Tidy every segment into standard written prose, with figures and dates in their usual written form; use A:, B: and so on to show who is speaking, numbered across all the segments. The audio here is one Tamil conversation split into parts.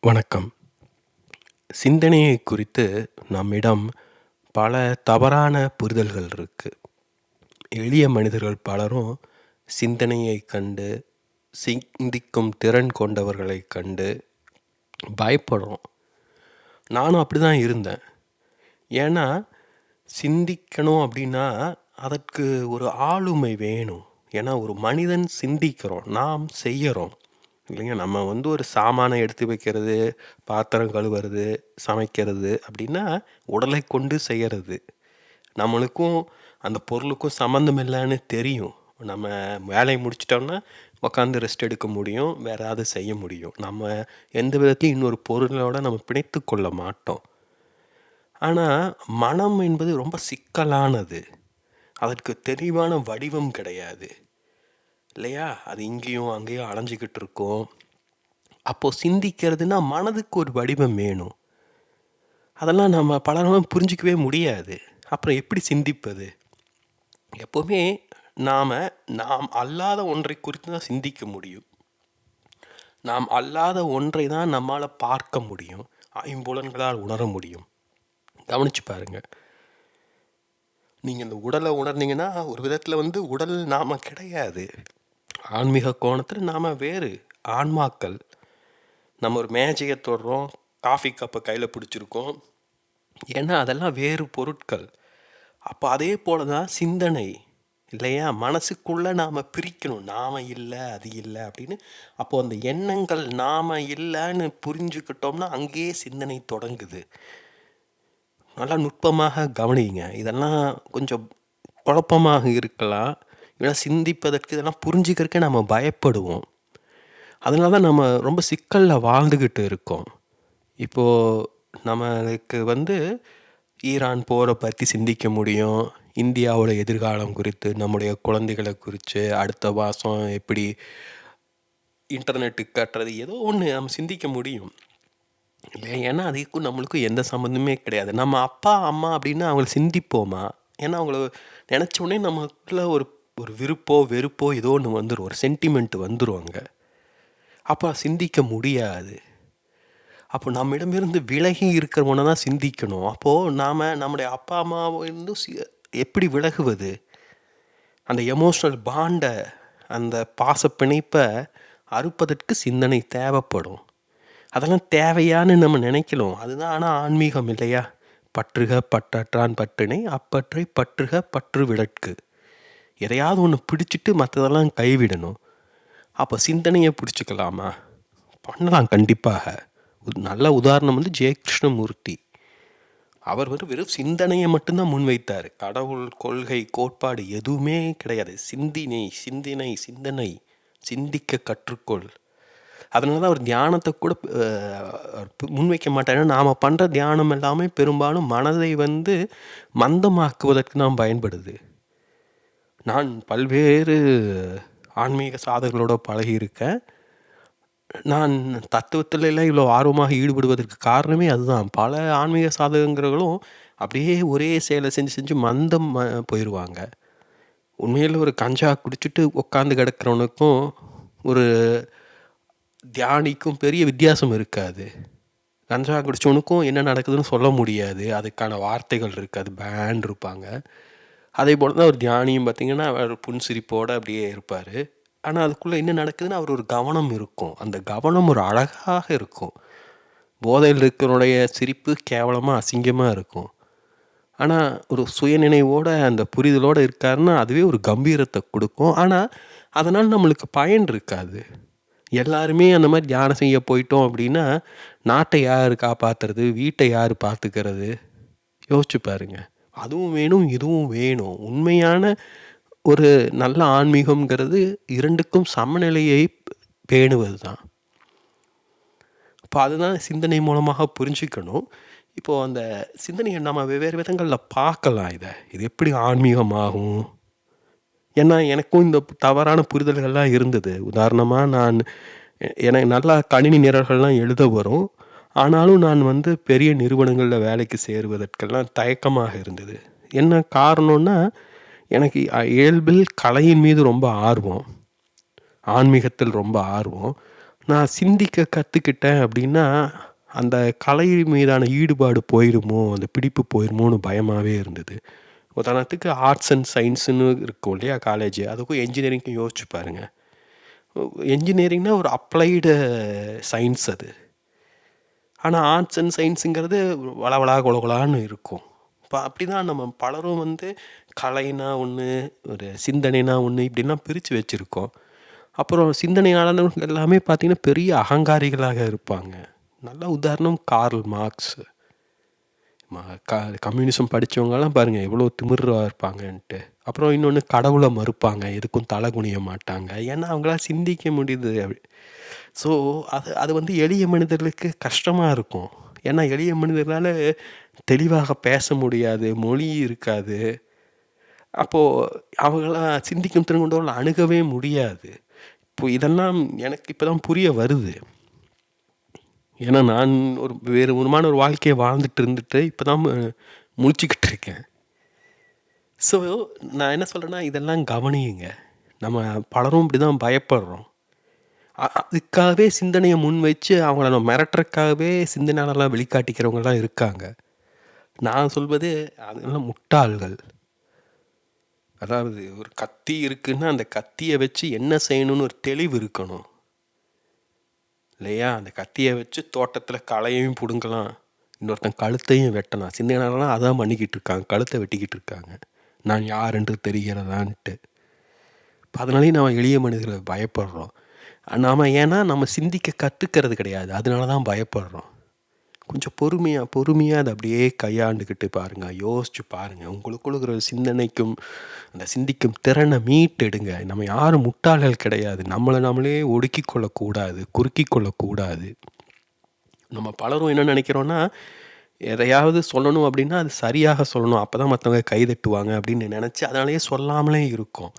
A: வணக்கம். சிந்தனையை குறித்து நம்மிடம் பல தவறான புரிதல்கள் இருக்கு. எளிய மனிதர்கள் பலரும் சிந்தனையைக் கண்டு, சிந்திக்கும் திறன் கொண்டவர்களைக் கண்டு பயப்படுறோம். நானும் அப்படிதான் இருந்தேன். ஏன்னா, சிந்திக்கணும் அப்படின்னா, அதற்கு ஒரு ஆளுமை வேணும். ஏன்னா, ஒரு மனிதன் சிந்திக்கிறோம், நாம் செய்யறோம். இல்லைங்க. நம்ம ஒரு சாமான எடுத்து வைக்கிறது, பாத்திரம் கழுவுறது, சமைக்கிறது அப்படின்னா, உடலை கொண்டு செய்யறது. நம்மளுக்கும் அந்த பொருளுக்கும் சம்மந்தம் இல்லன்னு தெரியும். நம்ம வேலைய முடிச்சுட்டோம்னா, உட்காந்து ரெஸ்ட் எடுக்க முடியும். வேற ஏதாவது செய்ய முடியும். நம்ம எந்த விதத்திலயும் இன்னொரு பொருளோட நம்ம பிணைத்துக் கொள்ள மாட்டோம். ஆனா, மனம் என்பது ரொம்ப சிக்கலானது. அதற்கு தெளிவான வடிவம் கிடையாது. இல்லையா? அது இங்கேயும், அங்கேயும் அலைஞ்சுகிட்டு இருக்கும். அப்போ சிந்திக்கிறதுன்னா மனதுக்கு ஒரு வடிவம் வேணும். அதெல்லாம் நம்ம பலராலும் புரிஞ்சிக்கவே முடியாது. அப்புறம் எப்படி சிந்திப்பது? எப்பவுமே நாம் அல்லாத ஒன்றை குறித்து தான் சிந்திக்க முடியும். நாம் அல்லாத ஒன்றை தான் நம்மால பார்க்க முடியும். ஐம்புலன்களால் உணர முடியும். கவனிச்சு பாருங்க. நீங்க இந்த உடலை உணர்ந்தீங்கன்னா, ஒரு விதத்துல உடல் நாம கிடையாது. ஆன்மீக கோணத்துல நாம வேறு ஆன்மாக்கள். நம்ம ஒரு மேஜையை தொடுறோம், காஃபி கப்பை கையில் பிடிச்சிருக்கோம். ஏன்னா அதெல்லாம் வேறு பொருட்கள். அப்போ அதே போல தான் சிந்தனை, இல்லையா? மனசுக்குள்ளே நாம் பிரிக்கணும். நாம் இல்லை, அது இல்லை அப்படின்னு. அப்போது அந்த எண்ணங்கள் நாம் இல்லைன்னு புரிஞ்சுக்கிட்டோம்னா அங்கேயே சிந்தனை தொடங்குது. நல்லா நுட்பமாக கவனிங்க. இதெல்லாம் கொஞ்சம் குழப்பமாக இருக்கலாம். இதெல்லாம் சிந்திப்பதற்கு, இதெல்லாம் புரிஞ்சுக்கிறதுக்கே நம்ம பயப்படுவோம். அதனால தான் நம்ம ரொம்ப சிக்கலில் வாழ்ந்துக்கிட்டு இருக்கோம். இப்போது நம்மளுக்கு ஈரான் போரை பற்றி சிந்திக்க முடியும். இந்தியாவோட எதிர்காலம் குறித்து, நம்முடைய குழந்தைகளை குறித்து, அடுத்த மாதம் எப்படி இன்டர்நெட்டுக்கு கட்டுறது, ஏதோ ஒன்று நம்ம சிந்திக்க முடியும். இல்லை, ஏன்னா அதுக்கும் நம்மளுக்கும் எந்த சம்மந்தமே கிடையாது. நம்ம அப்பா அம்மா அப்படின்னா அவங்கள சிந்திப்போமா? ஏன்னா அவங்கள நினச்ச உடனே நமக்குள்ள ஒரு ஒரு விருப்போ வெறுப்போ ஏதோ ஒன்று வந்துடும். ஒரு சென்டிமெண்ட் வந்துடும் அங்கே. அப்போ சிந்திக்க முடியாது. அப்போ நம்மிடமிருந்து விலகி இருக்கிறவனை தான் சிந்திக்கணும். அப்போது நாம் நம்முடைய அப்பா அம்மாவிலிருந்து எப்படி விலகுவது? அந்த எமோஷ்னல் பாண்டை, அந்த பாச பிணைப்பை அறுப்பதற்கு சிந்தனை தேவைப்படும். அதெல்லாம் தேவையான்னு நம்ம நினைக்கலாம். அதுதான் ஆனால் ஆன்மீகம் இல்லையா? பற்றுக பற்றற்றான் பற்றினை, அப்பற்றை பற்றுக பற்று விடற்கு. எதையாவது ஒன்று பிடிச்சிட்டு மற்றதெல்லாம் கைவிடணும். அப்போ சிந்தனையை பிடிச்சிக்கலாமா? பண்ணலாம் கண்டிப்பாக. நல்ல உதாரணம் ஜெய கிருஷ்ணமூர்த்தி. அவர் வெறும் சிந்தனையை மட்டும்தான் முன்வைத்தார். கடவுள் கொள்கை கோட்பாடு எதுவுமே கிடையாது. சிந்தனை சிந்திக்க கற்றுக்கொள். அதனால தான் அவர் தியானத்தை கூட முன்வைக்க மாட்டார். ஏன்னா நாம் பண்ணுற தியானம் எல்லாமே பெரும்பாலும் மனதை மந்தமாக்குவதற்கு தான் பயன்படுது. நான் பல்வேறு ஆன்மீக சாதகர்களோட பழகியிருக்கேன். நான் தத்துவத்துல எல்லாம் இவ்வளோ ஆர்வமாக ஈடுபடுவதற்கு காரணமே அதுதான். பல ஆன்மீக சாதகங்களும் அப்படியே ஒரே செயலை செஞ்சு மந்தம் போயிடுவாங்க. உண்மையில் ஒரு கஞ்சா குடிச்சிட்டு உட்காந்து கிடக்கிறவனுக்கும் ஒரு தியானிக்கும் பெரிய வித்தியாசம் இருக்காது. கஞ்சா குடிச்சவனுக்கும் என்ன நடக்குதுன்னு சொல்ல முடியாது. அதுக்கான வார்த்தைகள் இருக்காது. பேண்ட் இருப்பாங்க. அதே போல் தான் ஒரு தியானியும் பார்த்திங்கன்னா, அவர் புன்சிரிப்போடு அப்படியே இருப்பார். ஆனால் அதுக்குள்ளே என்ன நடக்குதுன்னு அவர் ஒரு கவனம் இருக்கும். அந்த கவனம் ஒரு அழகாக இருக்கும். போதையில் இருக்கிறனுடைய சிரிப்பு கேவலமாக அசிங்கமாக இருக்கும். ஆனால் ஒரு சுயநினைவோடு அந்த புரிதலோடு இருக்காருன்னா அதுவே ஒரு கம்பீரத்தை கொடுக்கும். ஆனால் அதனால் நம்மளுக்கு பயன் இருக்காது. எல்லாருமே அந்த மாதிரி தியானம் செய்ய போயிட்டோம் அப்படின்னா நாட்டை யார் காப்பாற்றுறது? வீட்டை யார் பார்த்துக்கிறது? யோசிச்சு பாருங்க. அதுவும் வேணும், இதுவும் வேணும். உண்மையான ஒரு நல்ல ஆன்மீகம்ங்கிறது இரண்டுக்கும் சமநிலையை பேணுவது தான். இப்போ அதுதான் சிந்தனை மூலமாக புரிஞ்சுக்கணும். இப்போது அந்த சிந்தனையை நம்ம வெவ்வேறு விதங்களில் பார்க்கலாம். இது எப்படி ஆன்மீகமாகும்? ஏன்னா எனக்கும் இந்த தவறான புரிதல்கள்லாம் இருந்தது. உதாரணமாக எனக்கு நல்லா கணினி நிரல்கள்லாம் எழுத வரும். ஆனாலும் நான் பெரிய நிறுவனங்களில் வேலைக்கு சேருவதற்கெல்லாம் தயக்கமாக இருந்தது. என்ன காரணம்னா, எனக்கு இயல்பில் கலையின் மீது ரொம்ப ஆர்வம். ஆன்மீகத்தில் ரொம்ப ஆர்வம். நான் சிந்திக்க கற்றுக்கிட்டேன் அப்படின்னா, அந்த கலை மீதான ஈடுபாடு போயிருமோ, அந்த பிடிப்பு போயிருமோன்னு பயமாவே இருந்தது. உதாரணத்துக்கு ஆர்ட்ஸ் அண்ட் சயின்ஸுன்னு இருக்கும் இல்லையா காலேஜ், அதுக்கும் என்ஜினியரிங்க்கும் யோசிச்சு பாருங்க. என்ஜினியரிங்னா ஒரு அப்ளைடு சயின்ஸ் அது. ஆனா ஆர்ட்ஸ் அண்ட் சயின்ஸுங்கிறது வளவளா கொழகொழான்னு இருக்கும். இப்ப அப்படிதான் நம்ம பலரும் வந்து கலைனா ஒண்ணு, ஒரு சிந்தனைனா ஒண்ணு இப்படிலாம் பிரிச்சு வச்சிருக்கோம். அப்புறம் சிந்தனையாளர்கள் எல்லாமே பார்த்தீங்கன்னா, பெரிய அகங்காரிகளாக இருப்பாங்க. நல்ல உதாரணம் கார்ல் மார்க்ஸ். ம க கம்யூனிசம் படிச்சவங்கலாம் பாருங்க எவ்வளோ திமிரா இருப்பாங்கன்ட்டு. அப்புறம் இன்னொன்னு கடவுள மறுப்பாங்க. எதுக்கும் தலை குனிய மாட்டாங்க. ஏன்னா அவங்களால சிந்திக்க முடியுது. ஸோ அது அது வந்து எளிய மனிதர்களுக்கு கஷ்டமா இருக்கும். ஏன்னா எளிய மனிதர்களால தெளிவாக பேச முடியாது. மொழி இருக்காது. அப்போ அவங்களாம் சிந்திக்கும் திறன் கொண்டவர்கள அணுகவே முடியாது. இப்போ இதெல்லாம் எனக்கு இப்ப தான் புரிய வருது. ஏன்னா நான் ஒரு வேறு விதமான ஒரு வாழ்க்கைய வாழ்ந்துட்டு இருந்துட்டு, இப்ப தான் முழிச்சுக்கிட்டு இருக்கேன். ஸோ நான் என்ன சொல்றேன்னா, இதெல்லாம் கவனியுங்க. நம்ம பலரும் இப்படிதான் பயப்படுறோம். அதுக்காகவே சிந்தனைய முன்வைச்சு அவங்கள நம்ம மிரட்டுறதுக்காகவே சிந்தனையாளர்களா வெளிக்காட்டிக்கிறவங்கலாம் இருக்காங்க. நான் சொல்வது அதெல்லாம் முட்டாள்கள். அதாவது ஒரு கத்தி இருக்குன்னா, அந்த கத்திய வச்சு என்ன செய்யணும்னு ஒரு தெளிவு இருக்கணும். இல்லையா? அந்த கத்திய வச்சு தோட்டத்தில களையையும் புடுங்கலாம். இன்னொருத்தன் கழுத்தையும் வெட்டலாம். சிந்தனையாளர்கள்லாம் அதான் பண்ணிக்கிட்டு இருக்காங்க. கழுத்த வெட்டிக்கிட்டு இருக்காங்க. நான் யார் என்று தெரிகிறதான்ட்டு. அதனாலேயே நம்ம எளிய மனிதர்கள பயப்படுறோம். நாம ஏன்னா நம்ம சிந்திக்க கத்துக்கிறது கிடையாது. அதனால தான் பயப்படுறோம். கொஞ்சம் பொறுமையா அத அப்படியே கையாண்டுகிட்டு பாருங்க. யோசிச்சு பாருங்க. உங்களுக்குள்ள இருக்கிற சிந்தனைக்கும், அந்த சிந்திக்கும் திறன மீட்டெடுங்க. நம்ம யாரும் முட்டாள்கள் கிடையாது. நம்மள நாமளே ஒடுக்கிக் கொள்ளக்கூடாது. குறுக்கிக் கொள்ளக்கூடாது. நம்ம பலரும் என்ன நினைக்கிறோம்னா, எதையாவது சொல்லணும் அப்படின்னா, அது சரியாக சொல்லணும். அப்பதான் மத்தவங்க கைதட்டுவாங்க அப்படின்னு நினைச்சு, அதனாலேயே சொல்லாமலே இருக்கோம்.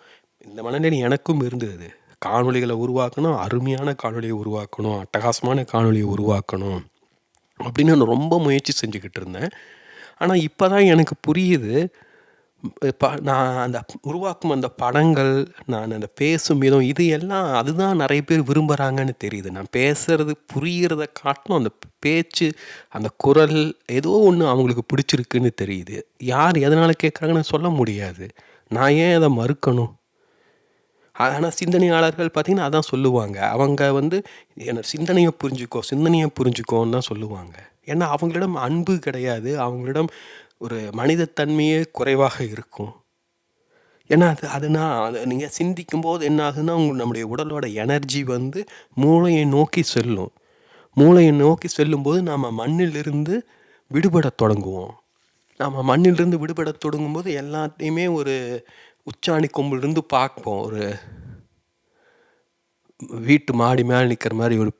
A: இந்த மனநிலை எனக்கும் இருந்தது. காணொளிகள உருவாக்கணும், அருமையான காணொளிய உருவாக்கணும், அட்டகாசமான காணொளிய உருவாக்கணும் அப்படின்னு நான் ரொம்ப முயற்சி செஞ்சுக்கிட்டு இருந்தேன். ஆனா இப்ப தான் எனக்கு புரியுது. நான் அந்த உருவாக்கும் அந்த படங்கள், நான் அந்த பேசும் விதம் இது எல்லாம் அதுதான் நெறைய பேர் விரும்புறாங்கன்னு தெரியுது. நான் பேசுறது புரியிறத காட்டிலும் அந்த பேச்சு, அந்த குரல் ஏதோ ஒண்ணு அவங்களுக்கு பிடிச்சிருக்குன்னு தெரியுது. யார் எதனால கேட்குறாங்கன்னு சொல்ல முடியாது. நான் ஏன் அத மறுக்கணும்? ஆனா சிந்தனையாளர்கள் பார்த்தீங்கன்னா, அதான் சொல்லுவாங்க. அவங்க வந்து என்ன சிந்தனைய புரிஞ்சுக்கோன்னு தான் சொல்லுவாங்க. ஏன்னா அவங்களிடம் அன்பு கிடையாது. அவங்களிடம் ஒரு மனிதத்தன்மையே குறைவாக இருக்கும். ஏன்னா அது நீங்க சிந்திக்கும்போது என்ன ஆகுதுன்னா, நம்முடைய உடலோட எனர்ஜி வந்து மூளையை நோக்கி செல்லும். மூளையை நோக்கி செல்லும்போது நாம மண்ணிலிருந்து விடுபடத் தொடங்குவோம். நாம மண்ணிலிருந்து விடுபடத் தொடங்கும்போது எல்லாத்தையுமே ஒரு உச்சாணி கொம்பிலிருந்து பார்ப்போம். ஒரு வீட்டு மாடி மேல நிக்கிற மாரி ஒரு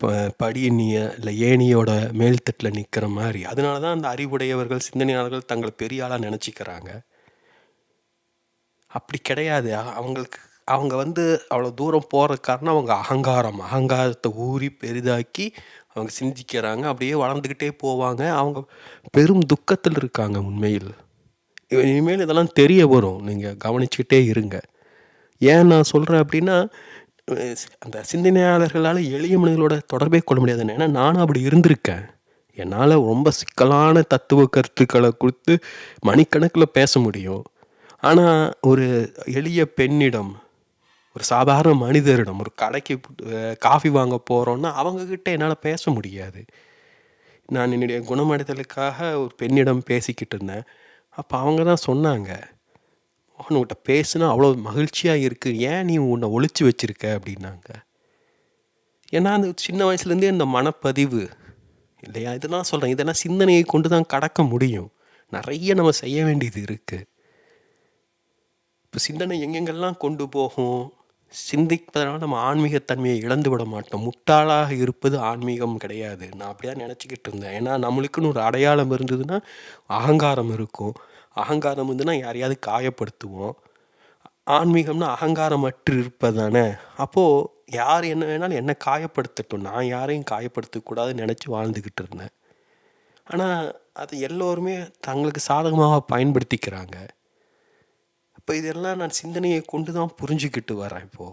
A: படியேணிய இல்ல ஏணியோட மேல் தட்டுல நிக்கிற மாரி. அதனால தான் அந்த அறிவுடையவர்கள், சிந்தனையாளர்கள் தங்கள பெரிய ஆளா நெனச்சுக்கிறாங்க. அப்படி கிடையாது. அவங்களுக்கு அவங்க வந்து அவ்வளோ தூரம் போறதுக்கு காரணம் அவங்க அகங்காரம். அகங்காரத்த ஊறி பெரிதாக்கி அவங்க சிந்திக்கிறாங்க. அப்படியே வளர்ந்துக்கிட்டே போவாங்க. அவங்க பெரும் துக்கத்தில் இருக்காங்க உண்மையில். இனிமேல் இதெல்லாம் தெரிய வரும். நீங்க கவனிச்சுக்கிட்டே இருங்க. ஏன் நான் சொல்றேன் அப்படின்னா, அந்த சிந்தனையாளர்களால எளிய மனிதர்களோட தொடர்பே கொள்ள முடியாது. ஏன்னா நானும் அப்படி இருந்திருக்கேன். என்னால ரொம்ப சிக்கலான தத்துவ கருத்துக்கள குடுத்து மணிக்கணக்குல பேச முடியும். ஆனா, ஒரு எளிய பெண்ணிடம், ஒரு சாதாரண மனிதரிடம், ஒரு கடைக்கு காஃபி வாங்க போறோம்னா, அவங்க கிட்ட என்னால பேச முடியாது. நான் என்னுடைய குணமடைதலுக்காக ஒரு பெண்ணிடம் பேசிக்கிட்டு இருந்தேன். அப்ப அவங்க தான் சொன்னாங்க, "மோகன் உன்கிட்ட பேசுனா அவ்வளோ மகிழ்ச்சியா இருக்கு. ஏன் நீ உன்ன ஒளிச்சு வச்சிருக்க?" அப்படின்னாங்க. ஏன்னா, அந்த சின்ன வயசுலேருந்தே இந்த மனப்பதிவு இல்லையா? இதெல்லாம் சொல்றேன். இதெல்லாம் சிந்தனையை கொண்டு தான் கடக்க முடியும். நெறைய நம்ம செய்ய வேண்டியது இருக்கு. இப்போ சிந்தனை எங்கெங்கெல்லாம் கொண்டு போகும்? சிந்திப்பதனால நம்ம ஆன்மீகத் தன்மையை இழந்து விட மாட்டோம். முட்டாளாக இருப்பது ஆன்மீகம் கிடையாது. நான் அப்படிதான் நெனச்சுக்கிட்டு இருந்தேன். ஏன்னா நம்மளுக்குன்னு ஒரு அடையாளம் இருந்ததுன்னா, அகங்காரம் இருக்கும். அகங்காரம் இருந்துன்னா யாரையாவது காயப்படுத்துவோம். ஆன்மீகம்னா அகங்காரமற்று இருப்பது தானே! அப்போ யார் என்ன வேணாலும் என்ன காயப்படுத்தட்டும். நான் யாரையும் காயப்படுத்தக்கூடாதுன்னு நெனச்சு வாழ்ந்துகிட்டு இருந்தேன். ஆனா, அத எல்லோருமே தங்களுக்கு சாதகமாக பயன்படுத்திக்கிறாங்க. அப்ப இதெல்லாம் நான் சிந்தனையை கொண்டு தான் புரிஞ்சுக்கிட்டு வரேன் இப்போ.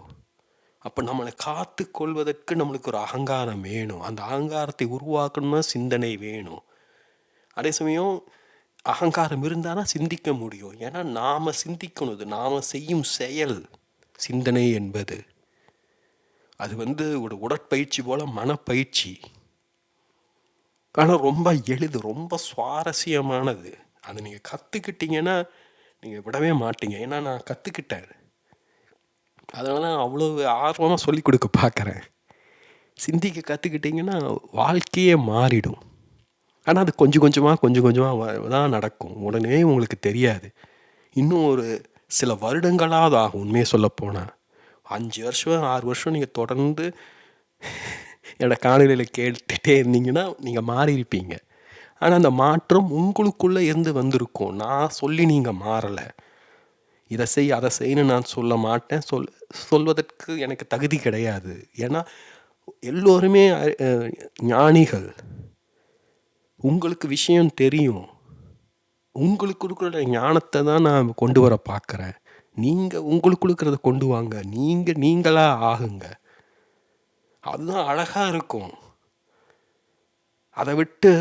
A: அப்போ நம்மளை காத்து கொள்வதற்கு நம்மளுக்கு ஒரு அகங்காரம் வேணும். அந்த அகங்காரத்தை உருவாக்கணும்னா சிந்தனை வேணும். அதே சமயம் அகங்காரம் இருந்தால் தான் சிந்திக்க முடியும். ஏன்னா நாம் சிந்திக்கணும். இது நாம் செய்யும் செயல் சிந்தனை என்பது. அது ஒரு உடற்பயிற்சி போல் மனப்பயிற்சி. ஆனால் ரொம்ப எளிது, ரொம்ப சுவாரஸ்யமானது. அதை நீங்கள் கற்றுக்கிட்டீங்கன்னா நீங்கள் விடவே மாட்டீங்க. ஏன்னா நான் கற்றுக்கிட்டேன். அதனால தான் அவ்வளோ ஆர்வமாக சொல்லிக் கொடுக்க பார்க்குறேன். சிந்திக்க கற்றுக்கிட்டிங்கன்னா வாழ்க்கையே மாறிடும். ஆனால் அது கொஞ்சம் கொஞ்சமாக தான் நடக்கும். உடனே உங்களுக்கு தெரியாது. இன்னும் ஒரு சில வருடங்களாவது ஆகும். உண்மையை சொல்லப்போனால் 5 வருஷம் 6 வருஷம் நீங்கள் தொடர்ந்து என்னோட காணொலியில் கேட்டுகிட்டே இருந்தீங்கன்னா நீங்கள் மாறியிருப்பீங்க. ஆனால் அந்த மாற்றம் உங்களுக்குள்ளே இருந்து வந்திருக்கும். நான் சொல்லி நீங்கள் மாறலை. இதை செய் அதை செய்யன்னு நான் சொல்ல மாட்டேன். சொல்வதற்கு எனக்கு தகுதி கிடையாது. ஏன்னா எல்லோருமே ஞானிகள். உங்களுக்கு விஷயம் தெரியும். உங்களுக்கு இருக்கிற ஞானத்தை தான் நான் கொண்டு வர பார்க்குறேன். நீங்கள் உங்களுக்கு இருக்கிறத கொண்டு வாங்க. நீங்களாக ஆகுங்க. அதுதான் அழகாக இருக்கும். அதை விட்டு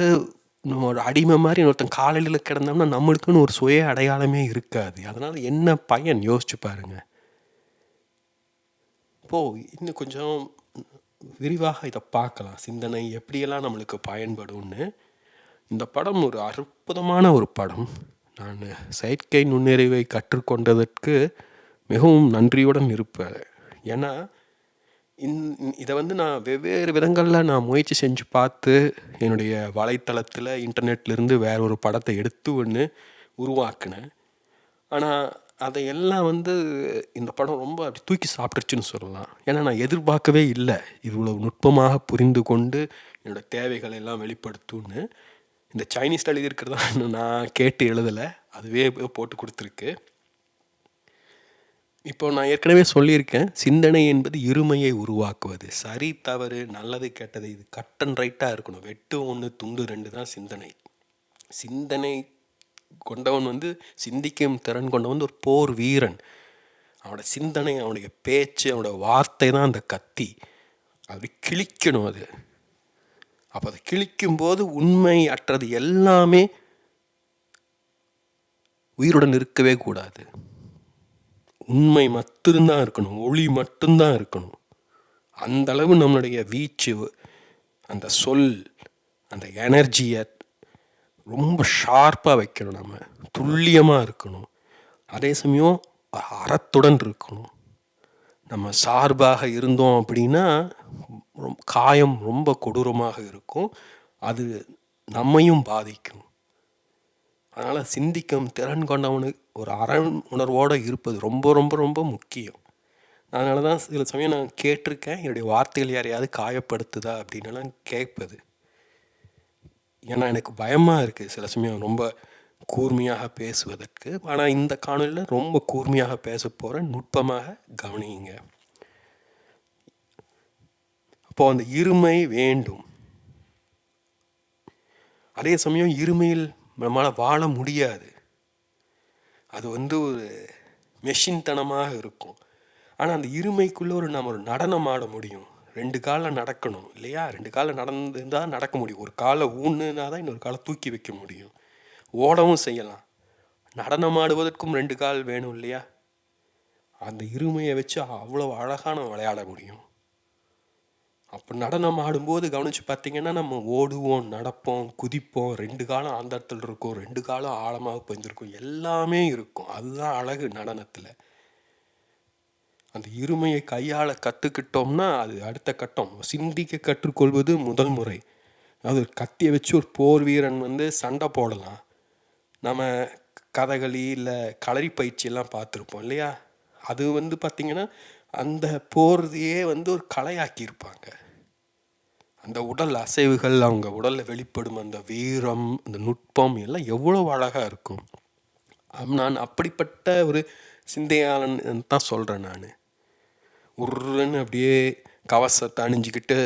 A: நம்ம ஒரு அடிமை மாதிரி ஒருத்தன் காலையில் கிடந்தோம்னா நம்மளுக்குன்னு ஒரு சுய அடையாளமே இருக்காது. அதனால் என்ன பயன் யோசிச்சு பாருங்க. இப்போது இன்னும் கொஞ்சம் விரிவாக இதை பார்க்கலாம். சிந்தனை எப்படியெல்லாம் நம்மளுக்கு பயன்படும்னு. இந்த படம் ஒரு அற்புதமான ஒரு படம். நான் செயற்கை நுண்ணறிவை கற்றுக்கொண்டதற்கு மிகவும் நன்றியுடன் இருப்பேன். ஏன்னா இதை நான் வெவ்வேறு விதங்களில் நான் முயற்சி செஞ்சு பார்த்து என்னுடைய வலைத்தளத்தில் இன்டர்நெட்லேருந்து வேற ஒரு படத்தை எடுத்து ஒன்று உருவாக்கினேன். ஆனால் அதையெல்லாம் இந்த படம் ரொம்ப அப்படி தூக்கி சாப்பிட்டுருச்சுன்னு சொல்லலாம். ஏன்னா நான் எதிர்பார்க்கவே இல்லை இவ்வளவு நுட்பமாக புரிந்து கொண்டு என்னோடய தேவைகளை எல்லாம் வெளிப்படுத்துன்னு. இந்த சைனீஸ் எழுதியிருக்கிறதா நான் கேட்டு எழுதலை, அதுவே போட்டு கொடுத்துருக்கு. இப்போ நான் ஏற்கனவே சொல்லியிருக்கேன், சிந்தனை என்பது இருமையை உருவாக்குவது. சரி தவறு நல்லது கெட்டது இது கட் அண்ட் ரைட்டாக இருக்கணும். வெட்டு 1 துண்டு 2 தான் சிந்தனை. சிந்தனை கொண்டவன் சிந்திக்கும் திறன் கொண்டவன் ஒரு போர் வீரன். அவனோட சிந்தனை, அவனுடைய பேச்சு, அவனோட வார்த்தை தான் அந்த கத்தி. அப்படி கிழிக்கணும் அது. அப்போ அதை கிழிக்கும்போது உண்மை அற்றது எல்லாமே உயிருடன் இருக்கவே கூடாது. உண்மை மட்டும்தான் இருக்கணும், ஒளி மட்டும்தான் இருக்கணும். அந்த அளவு நம்மளுடைய வீச்சு, அந்த சொல், அந்த எனர்ஜியை ரொம்ப ஷார்ப்பாக வைக்கணும். நம்ம துல்லியமாக இருக்கணும். அதே சமயம் அறத்துடன் இருக்கணும். நம்ம சார்பாக இருந்தோம் அப்படின்னா காயம் ரொம்ப கொடூரமாக இருக்கும். அது நம்மையும் பாதிக்கும். அதனால் சிந்திக்கும் திறன் கொண்டவனுக்கு ஒரு உணர்வோடு இருப்பது ரொம்ப ரொம்ப ரொம்ப முக்கியம். அதனால தான் சில சமயம் நான் கேட்டிருக்கேன், என்னுடைய வார்த்தைகள் யாரையாவது காயப்படுத்துதா அப்படின்னுலாம் கேட்பது. ஏன்னா எனக்கு பயமாக இருக்குது சில சமயம் ரொம்ப கூர்மையாக பேசுவதற்கு. ஆனால் இந்த காணொலியில் ரொம்ப கூர்மையாக பேச போகிறேன். நுட்பமாக கவனியுங்க. அப்போது அந்த இருமை வேண்டும். அதே சமயம் இருமையில் நம்மளால் வாழ முடியாது. அது ஒரு மெஷின் தனமாக இருக்கும். ஆனால் அந்த இருமைக்குள்ளே நம்ம ஒரு நடனம் ஆட முடியும். 2 காலில் நடக்கணும் இல்லையா? 2 காலில் நடந்துருந்தால் நடக்க முடியும். ஒரு காலை ஊன்னுனா தான் இன்னொரு காலை தூக்கி வைக்க முடியும். ஓடவும் செய்யலாம். நடனம் ஆடுவதற்கும் 2 கால் வேணும் இல்லையா? அந்த இருமையை வச்சு அவ்வளோ அழகான விளையாட முடியும். அப்போ நடனம் ஆடும்போது கவனித்து பார்த்திங்கன்னா நம்ம ஓடுவோம், நடப்போம், குதிப்போம். 2 காலம் அந்த இடத்துல இருக்கும், 2 காலம் ஆழமாக போயிருக்கும், எல்லாமே இருக்கும். அதுதான் அழகு நடனத்தில். அந்த இருமையை கையாள கற்றுக்கிட்டோம்னா அது அடுத்த கட்டம். சிந்திக்க கற்றுக்கொள்வது முதல் முறை. அது கத்தியை வச்சு ஒரு போர் வீரன் சண்டை போடலாம். நம்ம கதகளி இல்லை களரி பயிற்சியெல்லாம் பார்த்துருப்போம் இல்லையா? அது பார்த்திங்கன்னா அந்த போர்தையே ஒரு கலையாக்கியிருப்பாங்க. அந்த உடல் அசைவுகள், அவங்க உடலில் வெளிப்படும் அந்த வீரம், அந்த நுட்பம் எல்லாம் எவ்வளோ அழகாக இருக்கும். நான் அப்படிப்பட்ட ஒரு சிந்தையாளன் தான் சொல்கிறேன். நான் உருன்னு அப்படியே கவசத்தை அணிஞ்சிக்கிட்டு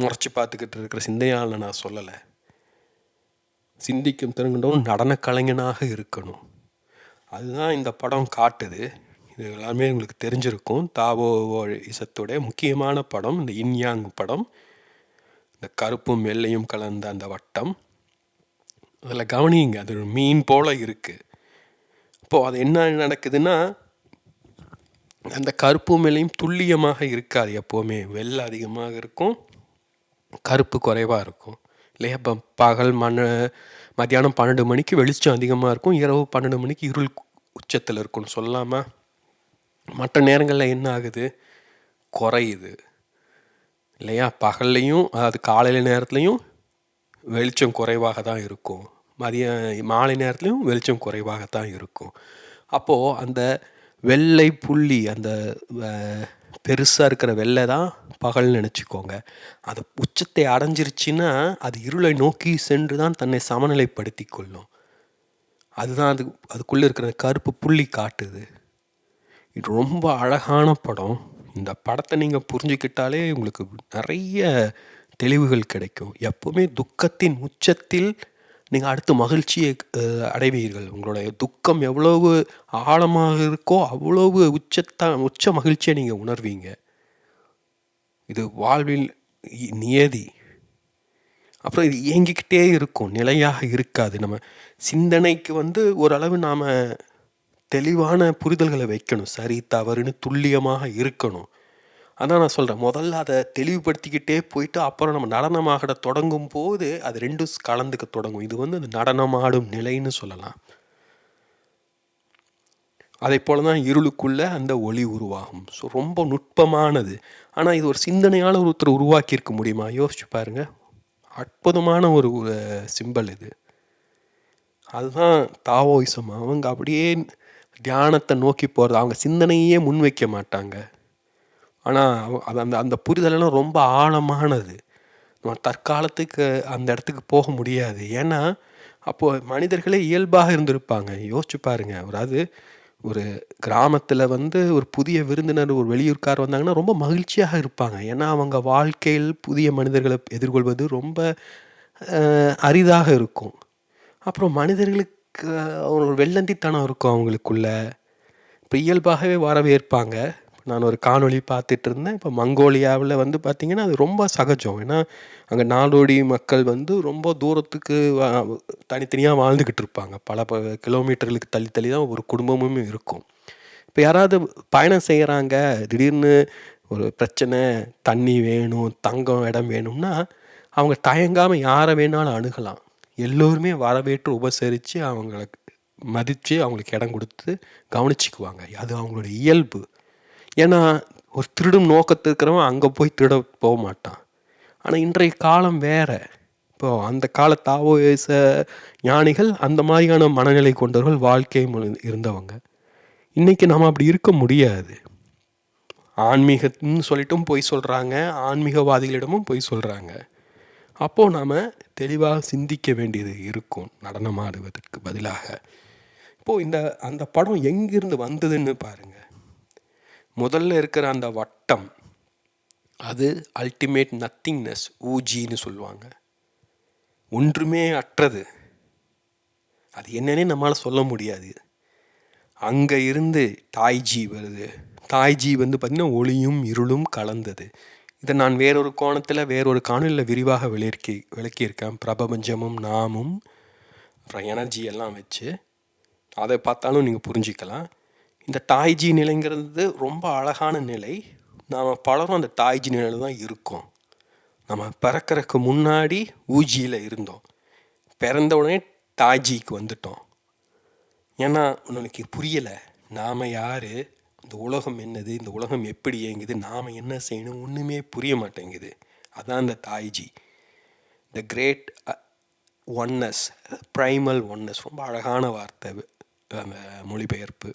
A: முறைச்சி பார்த்துக்கிட்டு இருக்கிற சிந்தையாளனை நான் சொல்லலை. சிந்திக்கும் திறன்கொண்டவன் நடன கலைஞனாக இருக்கணும். அதுதான் இந்த படம் காட்டுது. இது எல்லாமே உங்களுக்கு தெரிஞ்சிருக்கும். தாவோயிசத்துடைய முக்கியமான படம் இந்த இன்யாங் படம். இந்த கருப்பும் வெள்ளையும் கலந்த அந்த வட்டம். அதில் கவனிங்க, அது ஒரு மீன் போல் இருக்குது. அப்போது அது என்ன நடக்குதுன்னா, அந்த கருப்பும் வெள்ளையும் துல்லியமாக இருக்காது. எப்போவுமே வெள்ளை அதிகமாக இருக்கும், கருப்பு குறைவாக இருக்கும் இல்லையா? இப்போ பகல் மத்தியானம் 12 மணிக்கு வெளிச்சம் அதிகமாக இருக்கும், இரவு 12 மணிக்கு இருள் உச்சத்தில் இருக்கும்னு சொல்லாமல், மற்ற நேரங்களில் என்ன ஆகுது? குறையுது இல்லையா? பகல்லையும் அதாவது காலையில் நேரத்துலையும் வெளிச்சம் குறைவாக தான் இருக்கும், மாலை நேரத்துலையும் வெளிச்சம் குறைவாக தான் இருக்கும். அப்போது அந்த வெள்ளை புள்ளி, அந்த பெருசாக இருக்கிற வெள்ளை தான் பகல்னு நினச்சிக்கோங்க. அது உச்சத்தை அடைஞ்சிருச்சுன்னா அது இருளை நோக்கி சென்று தான் தன்னை சமநிலைப்படுத்தி கொள்ளும். அதுதான் அதுக்குள்ளே இருக்கிற கருப்பு புள்ளி காட்டுது. இது ரொம்ப அழகான படம். இந்த படத்தை நீங்கள் புரிஞ்சுக்கிட்டாலே உங்களுக்கு நிறைய தெளிவுகள் கிடைக்கும். எப்போவுமே துக்கத்தின் உச்சத்தில் நீங்கள் அடுத்து மகிழ்ச்சியை அடைவீர்கள். உங்களுடைய துக்கம் எவ்வளவு ஆழமாக இருக்கோ அவ்வளவு உச்ச மகிழ்ச்சியை நீங்கள் உணர்வீங்க. இது வாழ்வில் நியதி. அப்புறம் இது இயங்கிக்கிட்டே இருக்கும், நிலையாக இருக்காது. நம்ம சிந்தனைக்கு ஓரளவு நாம் தெளிவான புரிதல்களை வைக்கணும். சரி தவறுன்னு துல்லியமாக இருக்கணும். அதான் நான் சொல்கிறேன், முதல்ல அதை தெளிவுபடுத்திக்கிட்டே போயிட்டு அப்புறம் நம்ம நடனமாக தொடங்கும் போது அது ரெண்டும் கலந்துக்க தொடங்கும். இது அந்த நடனமாடும் நிலைன்னு சொல்லலாம். அதை போல தான் இருளுக்குள்ளே அந்த ஒளி உருவாகும். ஸோ ரொம்ப நுட்பமானது. ஆனால் இது ஒரு சிந்தனையால் ஒருத்தர் உருவாக்கியிருக்க முடியுமா? யோசிச்சு பாருங்கள். அற்புதமான ஒரு சிம்பல் இது. அதுதான் தாவோயிசம். அவங்க அப்படியே தியானத்தை நோக்கி போகிறது. அவங்க சிந்தனையே முன்வைக்க மாட்டாங்க. ஆனால் அந்த அந்த புரிதலெல்லாம் ரொம்ப ஆழமானது. நம்ம தற்காலத்துக்கு அந்த இடத்துக்கு போக முடியாது. ஏன்னா அப்போது மனிதர்களே இயல்பாக இருந்திருப்பாங்க. யோசிச்சு பாருங்கள். அதாவது ஒரு கிராமத்தில் ஒரு புதிய விருந்தினர், ஒரு வெளியூர்க்கார் வந்தாங்கன்னா ரொம்ப மகிழ்ச்சியாக இருப்பாங்க. ஏன்னா அவங்க வாழ்க்கையில் புதிய மனிதர்களை எதிர்கொள்வது ரொம்ப அரிதாக இருக்கும். அப்புறம் மனிதர்களுக்கு ஒரு வெள்ளந்தித்தனம் இருக்கும் அவங்களுக்குள்ள. இப்போ இயல்பாகவே வரவேற்பாங்க. நான் ஒரு காணொளி பார்த்துட்டு இருந்தேன். இப்போ மங்கோலியாவில் பார்த்திங்கன்னா அது ரொம்ப சகஜம். ஏன்னா அங்கே நாடோடி மக்கள் ரொம்ப தூரத்துக்கு தனித்தனியாக வாழ்ந்துக்கிட்டு இருப்பாங்க. பல கிலோமீட்டர்களுக்கு தள்ளி தள்ளி தான் ஒரு குடும்பமும் இருக்கும். இப்போ யாராவது பயணம் செய்கிறாங்க, திடீர்னு ஒரு பிரச்சனை, தண்ணி வேணும், தங்கம் இடம் வேணும்னா அவங்க தயங்காமல் யாரை வேணாலும் அணுகலாம். எல்லோருமே வரவேற்று உபசரித்து அவங்களுக்கு மதித்து அவங்களுக்கு இடம் கொடுத்து கவனிச்சிக்குவாங்க. அது அவங்களோட இயல்பு. ஏன்னா ஒரு திருடும் நோக்கத்து இருக்கிறவன் அங்கே போய் திருட போக மாட்டான். ஆனால் இன்றைய காலம் வேறு. இப்போது அந்த கால தாவோயிச ஞானிகள் அந்த மாதிரியான மனநிலை கொண்டவர்கள், வாழ்க்கை இருந்தவங்க. இன்றைக்கி நம்ம அப்படி இருக்க முடியாது. ஆன்மீகம்னு சொல்லிட்டும் பொய் சொல்கிறாங்க, ஆன்மீகவாதிகளிடமும் பொய் சொல்கிறாங்க. அப்போது நாம் தெளிவாக சிந்திக்க வேண்டியது இருக்கும் நடனமாடுவதற்கு பதிலாக. இப்போது அந்த படம் எங்கிருந்து வந்ததுன்னு பாருங்கள். முதல்ல இருக்கிற அந்த வட்டம் அது அல்டிமேட் நத்திங்னஸ், ஊஜின்னு சொல்லுவாங்க. ஒன்றுமே அற்றது. அது என்னன்னே நம்மளால் சொல்ல முடியாது. அங்கே இருந்து தாய்ஜி வருது. தாய்ஜி பார்த்திங்கன்னா ஒளியும் இருளும் கலந்தது. இதை நான் வேறொரு கோணத்தில் வேறொரு காணொலியில் விரிவாக விளக்கியிருக்கேன். பிரபஞ்சமும் நாமும் எனர்ஜி எல்லாம் வச்சு அதை பார்த்தாலும் நீங்கள் புரிஞ்சிக்கலாம். இந்த தாய்ஜி நிலைங்கிறது ரொம்ப அழகான நிலை. நாம் பலரும் அந்த தாய்ஜி நிலையில் தான் இருக்கோம். நம்ம பிறக்கிறதுக்கு முன்னாடி ஊஜியில் இருந்தோம், பிறந்த உடனே தாய்ஜிக்கு வந்துட்டோம். ஏன்னா உனக்கு புரியலை, நாம் யார், இந்த உலகம் என்னது, இந்த உலகம் எப்படி இயங்குது, நாம் என்ன செய்யணும், ஒன்றுமே புரிய மாட்டேங்குது. அதான் இந்த Taiji, the great oneness, primal oneness. ரொம்ப அழகான வார்த்தை அந்த மொழிபெயர்ப்பு.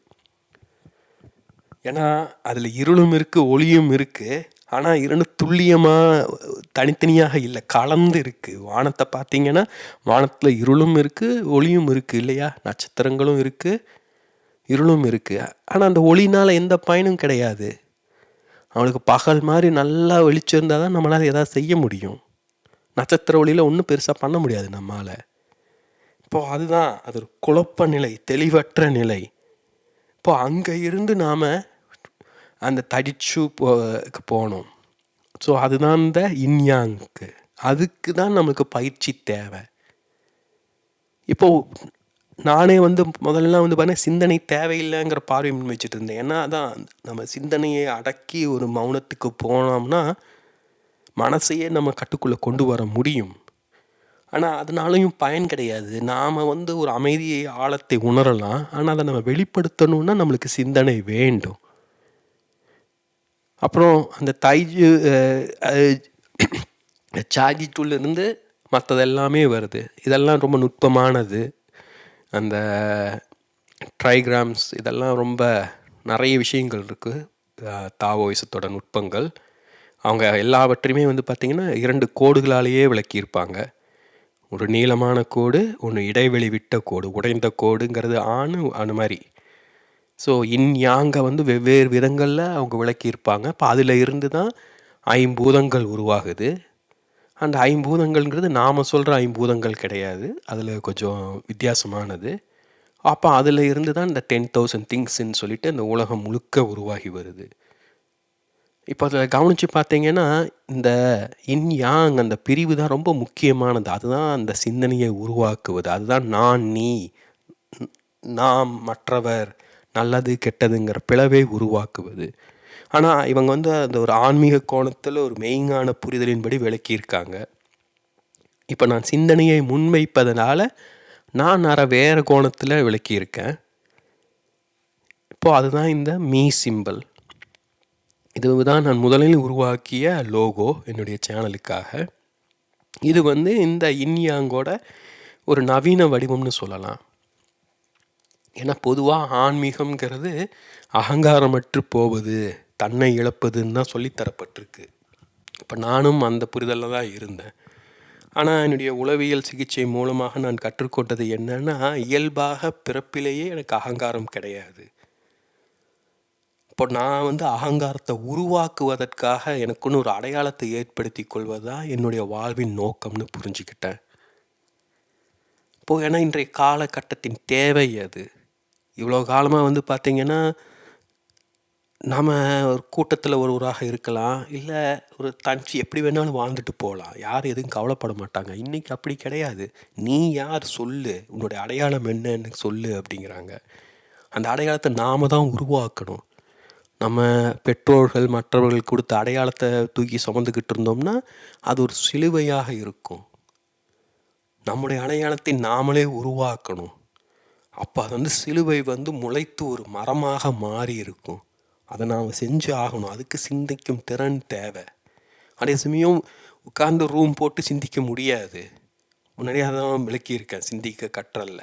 A: ஏன்னா அதில் இருளும் இருக்குது, ஒளியும் இருக்குது. ஆனால் இரண்டு துல்லியமாக தனித்தனியாக இல்லை, கலந்து இருக்குது. வானத்தை பார்த்திங்கன்னா வானத்தில் இருளும் இருக்குது, ஒளியும் இருக்குது இல்லையா? நட்சத்திரங்களும் இருக்குது, இருளும் இருக்குது. ஆனால் அந்த ஒளினால் எந்த பயனும் கிடையாது. அவனுக்கு பகல் மாதிரி நல்லா வெளிச்சம் இருந்தால் தான் நம்மளால் எதாவது செய்ய முடியும். நட்சத்திர ஒளியில் ஒன்றும் பெருசாக பண்ண முடியாது நம்மளால். இப்போது அதுதான் அது ஒரு குழப்ப நிலை, தெளிவற்ற நிலை. இப்போ அங்கே இருந்து நாம் அந்த தடிச்சு போனோம். ஸோ அதுதான் இந்த இன்யாங்க்கு. அதுக்கு தான் நம்மளுக்கு பயிற்சி தேவை. இப்போது நானே முதல்லாம் பார்த்தீங்கன்னா சிந்தனை தேவையில்லைங்கிற பார்வை முன் வச்சுட்டு இருந்தேன். ஏன்னா அதான் நம்ம சிந்தனையை அடக்கி ஒரு மௌனத்துக்கு போனோம்னா மனசையே நம்ம கட்டுக்குள்ளே கொண்டு வர முடியும். ஆனால் அதனாலையும் பயன் கிடையாது. நாம் ஒரு அமைதியை ஆழத்தை உணரலாம். ஆனால் அதை நம்ம வெளிப்படுத்தணுன்னா நம்மளுக்கு சிந்தனை வேண்டும். அப்புறம் அந்த சாஜிட்டுலேருந்து மற்றது எல்லாமே வருது. இதெல்லாம் ரொம்ப நுட்பமானது. அந்த ட்ரைகிராம்ஸ் இதெல்லாம் ரொம்ப நிறைய விஷயங்கள் இருக்குது. தாவோயிசத்தோட நுட்பங்கள். அவங்க எல்லாவற்றையுமே பார்த்திங்கன்னா 2 கோடுகளாலேயே விளக்கியிருப்பாங்க. ஒரு நீளமான கோடு, ஒன்று இடைவெளி விட்ட கோடு. உடைந்த கோடுங்கிறது அணு மாதிரி. ஸோ யாங்கை வெவ்வேறு விதங்களில் அவங்க விளக்கியிருப்பாங்க. இப்போ அதில் இருந்து தான் 5 பூதங்கள் உருவாகுது. அந்த 5 பூதங்கள்ங்கிறது நாம் சொல்கிற 5 பூதங்கள் கிடையாது. அதில் கொஞ்சம் வித்தியாசமானது. அப்போ அதில் இருந்து தான் இந்த 10,000 திங்ஸ்ன்னு சொல்லிட்டு அந்த உலகம் முழுக்க உருவாகி வருது. இப்போ அதில் கவனித்து பார்த்தீங்கன்னா இந்த யாங் அந்த பிரிவு தான் ரொம்ப முக்கியமானது. அதுதான் அந்த சிந்தனையை உருவாக்குவது. அதுதான் நான், நீ, நாம், மற்றவர், நல்லது கெட்டதுங்கிற பிளவை உருவாக்குவது. ஆனால் இவங்க அந்த ஒரு ஆன்மீக கோணத்தில் ஒரு மெய்ஞான புரிதலின்படி விளக்கியிருக்காங்க. இப்போ நான் சிந்தனையை முன்வைப்பதனால நான் வேறு கோணத்தில் விளக்கியிருக்கேன். இப்போது அதுதான் இந்த மீ சிம்பல். இது தான் நான் முதலில் உருவாக்கிய லோகோ என்னுடைய சேனலுக்காக. இது இந்த இன்யாங்கோட ஒரு நவீன வடிவம்னு சொல்லலாம். ஏன்னா பொதுவாக ஆன்மீகம்ங்கிறது அகங்காரமற்று போவது, தன்னை இழப்பதுன்னு தான் சொல்லித்தரப்பட்டிருக்கு. இப்போ நானும் அந்த புரிதலில் தான் இருந்தேன். ஆனால் என்னுடைய உளவியல் சிகிச்சை மூலமாக நான் கற்றுக்கொண்டது என்னன்னா, இயல்பாக பிறப்பிலேயே எனக்கு அகங்காரம் கிடையாது. இப்போ நான் அகங்காரத்தை உருவாக்குவதற்காக எனக்குன்னு ஒரு அடையாளத்தை ஏற்படுத்தி கொள்வது தான் என்னுடைய வாழ்வின் நோக்கம்னு புரிஞ்சுக்கிட்டேன். இப்போது ஏன்னா இன்றைய காலகட்டத்தின் தேவை அது. இவ்வளோ காலமாக பார்த்திங்கன்னா நாம் ஒரு கூட்டத்தில் ஒருவராக இருக்கலாம், இல்லை ஒரு தனிச்சு எப்படி வேணாலும் வாழ்ந்துட்டு போகலாம். யார் எதுவும் கவலைப்பட மாட்டாங்க. இன்றைக்கி அப்படி கிடையாது. நீ யார் சொல்லு, உன்னுடைய அடையாளம் என்னன்னு சொல்லு அப்படிங்கிறாங்க. அந்த அடையாளத்தை நாம் தான் உருவாக்கணும். நம்ம பெற்றோர்கள் மற்றவர்கள் கொடுத்த அடையாளத்தை தூக்கி சுமந்துக்கிட்டு இருந்தோம்னா அது ஒரு சிலுவையாக இருக்கும். நம்முடைய அடையாளத்தை நாமளே உருவாக்கணும். அப்போ அது சிலுவை முளைத்து ஒரு மரமாக மாறி இருக்கும். அதை நாம் செஞ்சு ஆகணும். அதுக்கு சிந்திக்கும் திறன் தேவை. அதே சமயம் உட்கார்ந்து ரூம் போட்டு சிந்திக்க முடியாது. முன்னாடியே தான் விளக்கியிருக்கேன். சிந்திக்க கற்றல்ல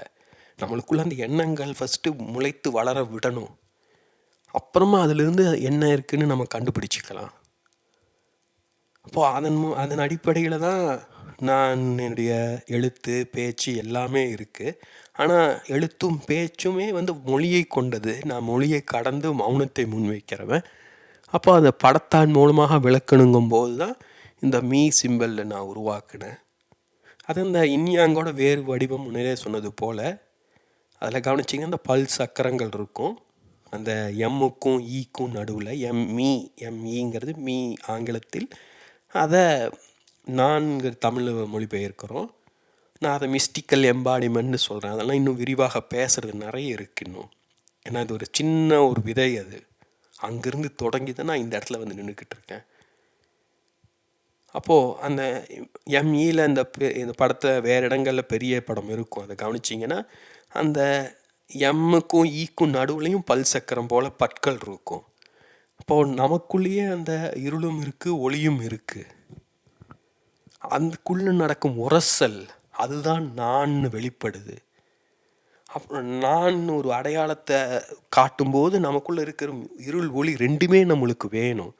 A: நம்மளுக்குள்ள அந்த எண்ணங்கள் ஃபஸ்ட்டு முளைத்து வளர விடணும். அப்புறமா அதிலிருந்து என்ன இருக்குதுன்னு நம்ம கண்டுபிடிச்சிக்கலாம். அப்போது அதன் அடிப்படையில் தான் நான் என்னுடைய எழுத்து பேச்சு எல்லாமே இருக்குது. ஆனால் எழுத்தும் பேச்சுமே மொழியை கொண்டது. நான் மொழியை கடந்து மௌனத்தை முன்வைக்கிறவன். அப்போ அதை படத்தான் மூலமாக விளக்கணுங்கும்போது தான் இந்த மீ சிம்பலில் நான் உருவாக்கினேன். அது இந்த இன்யாங்கோட வேறு வடிவம் முன்னரே சொன்னது போல் அதில் கவனிச்சிங்க இந்த பல் சக்கரங்கள் இருக்கும். அந்த எம்முக்கும் ஈக்கும் நடுவில் எம்இங்கிறது மீ ஆங்கிலத்தில். அதை நான்கு தமிழில் மொழிபெயர்க்கிறோம். நான் அதை மிஸ்டிக்கல் எம்பாடிமெண்ட்னு சொல்கிறேன். அதெல்லாம் இன்னும் விரிவாக பேசுகிறது நிறைய இருக்குது இன்னும். ஏன்னா அது ஒரு சின்ன ஒரு விதை. அது அங்கேருந்து தொடங்கி தான் நான் இந்த இடத்துல நின்றுக்கிட்டு இருக்கேன். அப்போது அந்த எம்இயில் இந்த படத்தை வேறு இடங்களில் பெரிய படம் இருக்கும். அதை கவனிச்சிங்கன்னா அந்த எம்முக்கும் ஈக்கும் நடுவுலையும் பல் சக்கரம் போல் பற்கள் இருக்கும். அப்போது நமக்குள்ளேயே அந்த இருளும் இருக்குது, ஒளியும் இருக்குது. அதுக்குள்ளே நடக்கும் உரசல் அதுதான் நான் வெளிப்படுது. அப்புறம் நான் ஒரு அடையாளத்தை காட்டும்போது நமக்குள்ளே இருக்கிற இருள் ஒளி ரெண்டுமே நம்மளுக்கு வேணும்.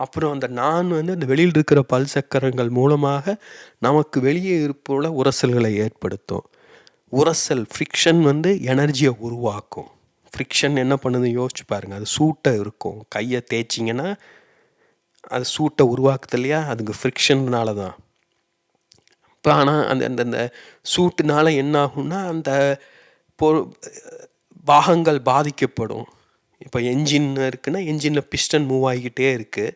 A: அப்புறம் அந்த நான் அந்த வெளியில் இருக்கிற பல் சக்கரங்கள் மூலமாக நமக்கு வெளியே இருப்போல உரசல்களை ஏற்படுத்தும். உரசல் ஃப்ரிக்ஷன் எனர்ஜியை உருவாக்கும். ஃப்ரிக்ஷன் என்ன பண்ணுது யோசிச்சு பாருங்கள். அது சூட்டை இருக்கும். கையை தேய்ச்சிங்கன்னா அது சூட்டை உருவாக்குது இல்லையா? அதுக்கு ஃப்ரிக்ஷன்னால தான். இப்போ ஆனால் அந்த அந்த சூட்டுனால என்ன ஆகும்னா அந்த பாகங்கள் பாதிக்கப்படும். இப்போ என்ஜின் இருக்குன்னா என்ஜினில் பிஸ்டன் மூவ் ஆகிக்கிட்டே இருக்குது.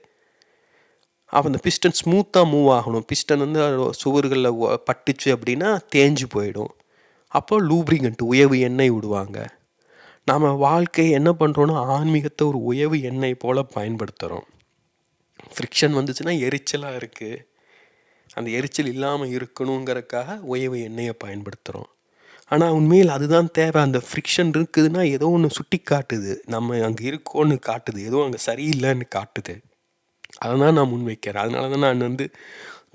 A: அப்போ அந்த பிஸ்டன் ஸ்மூத்தாக மூவ் ஆகணும். பிஸ்டன் வந்து சுவர்களில் பட்டுச்சு அப்படின்னா தேஞ்சு போயிடும். அப்போ லூப்ரிகண்ட் உயவு எண்ணெய் விடுவாங்க. நாம் வாழ்க்கையை என்ன பண்ணுறோன்னா ஆன்மீகத்தை ஒரு உயவு எண்ணெய் போல் பயன்படுத்துகிறோம். ஃப்ரிக்ஷன் வந்துச்சுன்னா எரிச்சலாக இருக்குது, அந்த எரிச்சல் இல்லாமல் இருக்கணுங்கிறதுக்காக உயவு எண்ணெயை பயன்படுத்துகிறோம். ஆனால் உண்மையில் அதுதான் தேவை. அந்த ஃப்ரிக்ஷன் இருக்குதுன்னா ஏதோ ஒன்று சுட்டி காட்டுது, நம்ம அங்கே இருக்கோன்னு காட்டுது, ஏதோ அங்கே சரியில்லைன்னு காட்டுது. அதை தான் நான் முன்வைக்கிறேன். அதனால தான் நான் வந்து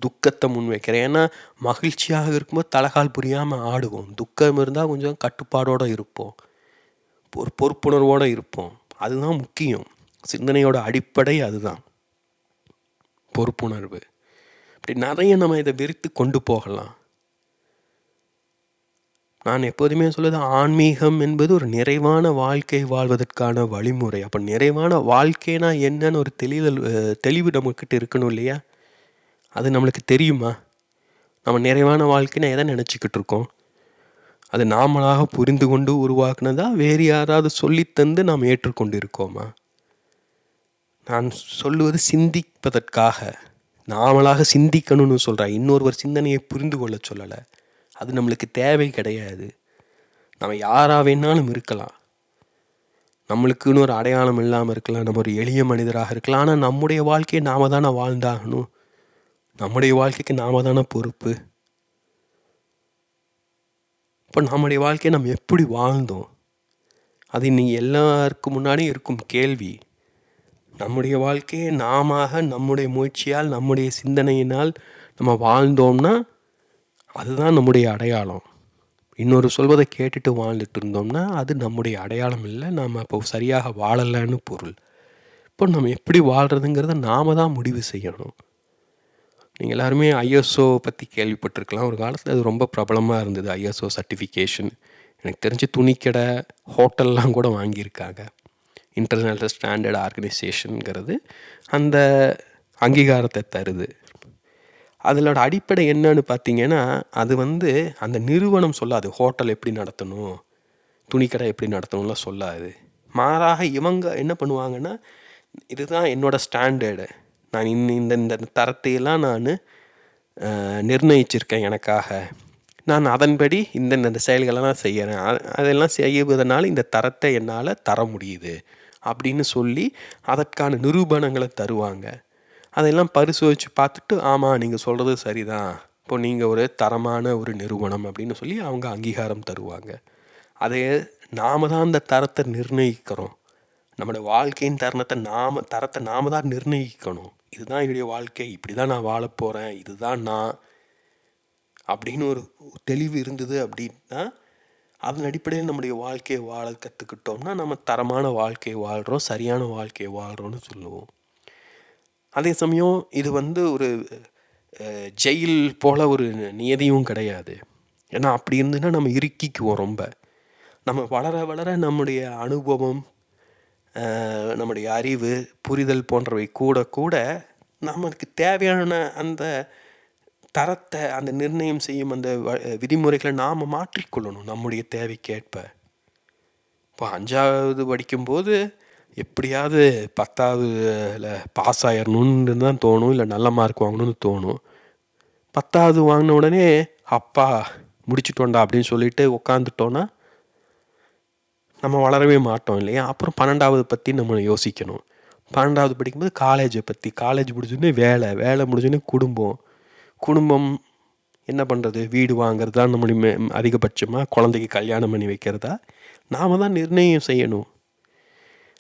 A: துக்கத்தை முன்வைக்கிறேன். ஏன்னா மகிழ்ச்சியாக இருக்கும்போது தலகால் புரியாமல் ஆடுவோம். துக்கம் இருந்தால் கொஞ்சம் கட்டுப்பாடோடு இருப்போம், ஒரு பொறுப்புணர்வோடு இருப்போம். அதுதான் முக்கியம். சிந்தனையோட அடிப்படை அதுதான், பொறுப்புணர்வு. இப்படி நிறைய நம்ம இதை விரித்து கொண்டு போகலாம். நான் எப்போதுமே சொல்லுது, ஆன்மீகம் என்பது ஒரு நிறைவான வாழ்க்கை வாழ்வதற்கான வழிமுறை. அப்போ நிறைவான வாழ்க்கைனா என்னன்னு ஒரு தெளிவு நம்மக்கிட்ட இருக்கணும் இல்லையா? அது நம்மளுக்கு தெரியுமா? நம்ம நிறைவான வாழ்க்கைன்னா எதை நினச்சிக்கிட்டு இருக்கோம்? அது நாமளாக புரிந்து கொண்டு உருவாக்குனதா, வேறு யாராவது சொல்லித்தந்து நாம் ஏற்றுக்கொண்டு இருக்கோமா? நான் சொல்லுவது சிந்திப்பதற்காக, நாமளாக சிந்திக்கணும்னு சொல்கிறேன். இன்னொருவர் சிந்தனையை புரிந்து கொள்ள சொல்லலை. அது நம்மளுக்கு தேவை கிடையாது. நம்ம யாராக வேணாலும் இருக்கலாம், நம்மளுக்குன்னு ஒரு அடையாளம் இல்லாமல் இருக்கலாம், நம்ம ஒரு எளிய மனிதராக இருக்கலாம். ஆனால் நம்முடைய வாழ்க்கையை நாம தானே வாழ்ந்தாகணும். நம்முடைய வாழ்க்கைக்கு நாம தானே பொறுப்பு. இப்போ நம்முடைய வாழ்க்கையை நம்ம எப்படி வாழ்ந்தோம், அது இன்னைக்கு எல்லாருக்கும் முன்னாடியும் இருக்கும் கேள்வி. நம்முடைய வாழ்க்கையை நாம நம்முடைய முயற்சியால், நம்முடைய சிந்தனையினால் நம்ம வாழ்ந்தோம்னா அதுதான் நம்முடைய அடையாளம். இன்னொரு சொல்வதை கேட்டுட்டு வாழ்ந்துட்டு இருந்தோம்னா அது நம்முடைய அடையாளம் இல்லை, நாம் அப்போ சரியாக வாழலைன்னு பொருள். இப்போ நம்ம எப்படி வாழ்கிறதுங்கிறத நாம் தான் முடிவு செய்யணும். நீங்கள் எல்லாருமே ஐஎஸ்ஓ பற்றி கேள்விப்பட்டிருக்கலாம். ஒரு காலத்தில் அது ரொம்ப பிரபலமாக இருந்தது, ஐஎஸ்ஓ சர்டிஃபிகேஷன். எனக்கு தெரிஞ்சு துணிக்கடை, ஹோட்டல்லாம் கூட வாங்கியிருக்காங்க. இன்டர்நேஷ்னல் ஸ்டாண்டர்ட் ஆர்கனைசேஷனுங்கிறது அந்த அங்கீகாரத்தை தருது. அதோட அடிப்படை என்னன்னு பார்த்தீங்கன்னா, அது வந்து அந்த நிறுவனம் சொல்லாது ஹோட்டல் எப்படி நடத்தணும், துணிக்கடை எப்படி நடத்தணும்லாம் சொல்லாது. மாறாக இவங்க என்ன பண்ணுவாங்கன்னா, இதுதான் என்னோடய ஸ்டாண்டர்டு, நான் இந்த இந்த தரத்தையெல்லாம் நான் நிர்ணயிச்சிருக்கேன் எனக்காக, நான் அதன்படி இந்த செயல்களெல்லாம் செய்கிறேன், அதெல்லாம் செய்வதனால இந்த தரத்தை என்னால் தர முடியுது அப்படின்னு சொல்லி அதற்கான நிரூபணங்களை தருவாங்க. அதெல்லாம் பரிசோதித்து பார்த்துட்டு, ஆமாம் நீங்கள் சொல்கிறது சரிதான், இப்போ நீங்கள் ஒரு தரமான ஒரு நிறுவனம் அப்படின்னு சொல்லி அவங்க அங்கீகாரம் தருவாங்க. அதே நாம் தான் அந்த தரத்தை நிர்ணயிக்கிறோம். நம்மளோட வாழ்க்கையின் தரத்தை நாம் தான் நிர்ணயிக்கணும். இதுதான் என்னுடைய வாழ்க்கை, இப்படி தான் நான் வாழ போகிறேன், இதுதான் நான் அப்படின்னு ஒரு தெளிவு இருந்தது அப்படின்னா, அதன் அடிப்படையில் நம்முடைய வாழ்க்கையை வாழ கற்றுக்கிட்டோம்னா நம்ம தரமான வாழ்க்கையை வாழ்கிறோம், சரியான வாழ்க்கையை வாழ்கிறோன்னு சொல்லுவோம். அதே சமயம் இது வந்து ஒரு ஜெயில் போல் ஒரு நியதியும் கிடையாது. ஏன்னா அப்படி இருந்துன்னா நம்ம இறுக்கிக்குவோம் ரொம்ப. நம்ம வளர வளர நம்முடைய அனுபவம், நம்முடைய அறிவு, புரிதல் போன்றவை கூட கூட நமக்கு தேவையான அந்த தரத்தை, அந்த நிர்ணயம் செய்யும் அந்த விதிமுறைகளை நாம் மாற்றிக்கொள்ளணும் நம்முடைய தேவைக்கேற்ப. இப்போ 5வது படிக்கும்போது எப்படியாவது 10வதுல பாஸ் ஆயிடணுன்னு தான் தோணும், இல்லை நல்ல மார்க் வாங்கணும்னு தோணும். 10வது வாங்கின உடனே அப்பா முடிச்சுட்டோண்டா அப்படின்னு சொல்லிட்டு உட்காந்துட்டோன்னா நம்ம வளரவே மாட்டோம் இல்லையா? அப்புறம் 12வது பற்றி நம்ம யோசிக்கணும். 12வது படிக்கும்போது காலேஜை பற்றி, காலேஜ் முடிஞ்சோடனே வேலை முடிஞ்சோடனே குடும்பம் என்ன பண்ணுறது, வீடு வாங்கிறது தான் நம்மளுடைய அதிகபட்சமாக, குழந்தைக்கு கல்யாணம் பண்ணி வைக்கிறதா, நாம் தான் நிர்ணயம் செய்யணும்.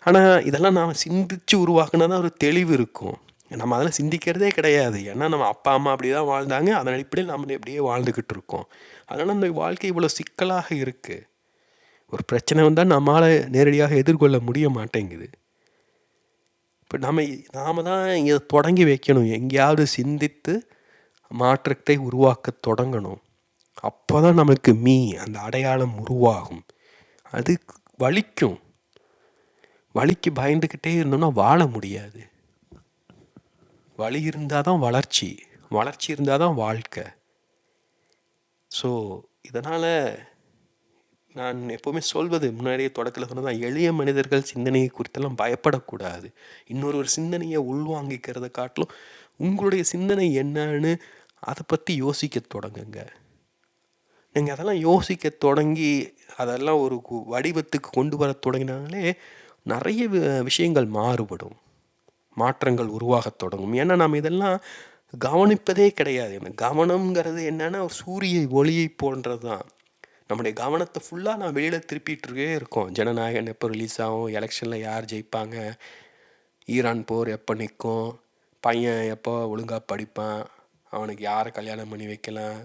A: ஆனால் இதெல்லாம் நாம் சிந்தித்து உருவாக்குனா தான் ஒரு தெளிவு இருக்கும். நம்ம அதெல்லாம் சிந்திக்கிறதே கிடையாது. ஏன்னா நம்ம அப்பா அம்மா அப்படி தான் வாழ்ந்தாங்க, அதன் அடிப்படையில் நம்ம எப்படியே வாழ்ந்துக்கிட்டு இருக்கோம். அதனால் அந்த வாழ்க்கை இவ்வளோ சிக்கலாக இருக்குது. ஒரு பிரச்சனை வந்தால் நம்மளால் நேரடியாக எதிர்கொள்ள முடிய மாட்டேங்குது. இப்போ நாம் தான் இங்கே தொடங்கி வைக்கணும், எங்கேயாவது சிந்தித்து மாற்றத்தை உருவாக்க தொடங்கணும். அப்போ தான் நமக்கு அந்த அடையாளம் உருவாகும். அது வலிக்கும். வலிக்கு பயந்துக்கிட்டே இருந்தோம்னா வாழ முடியாது. வலி இருந்தால் தான் வளர்ச்சி இருந்தால் தான் வாழ்க்கை. ஸோ இதனால் நான் எப்போவுமே சொல்வது முன்னாடியே தொடக்கத்தில் சொன்னதான், எளிய மனிதர்கள் சிந்தனையை குறித்தெல்லாம் பயப்படக்கூடாது. ஒரு சிந்தனையை உள்வாங்கிக்கிறத காட்டிலும் உங்களுடைய சிந்தனை என்னன்னு அதை பற்றி யோசிக்க தொடங்குங்க. நீங்கள் அதெல்லாம் யோசிக்க தொடங்கி அதெல்லாம் ஒரு வடிவத்துக்கு கொண்டு வர தொடங்கினாலே நிறைய விஷயங்கள் மாறுபடும், மாற்றங்கள் உருவாகத் தொடங்கும். ஏன்னா நாம் இதெல்லாம் கவனிப்பதே கிடையாது. கவனம்ங்கிறது என்னன்னா சூரிய ஒளியை போன்றது தான். நம்முடைய கவனத்தை ஃபுல்லாக நான் வெளியில் திருப்பிகிட்டே இருக்கோம். ஜனநாயகன் எப்போ ரிலீஸ் ஆகும், எலெக்ஷனில் யார் ஜெயிப்பாங்க, ஈரான் போர் எப்போ நிற்கும், பையன் எப்போ ஒழுங்காக படிப்பான், அவனுக்கு யாரை கல்யாணம் பண்ணி வைக்கலாம்,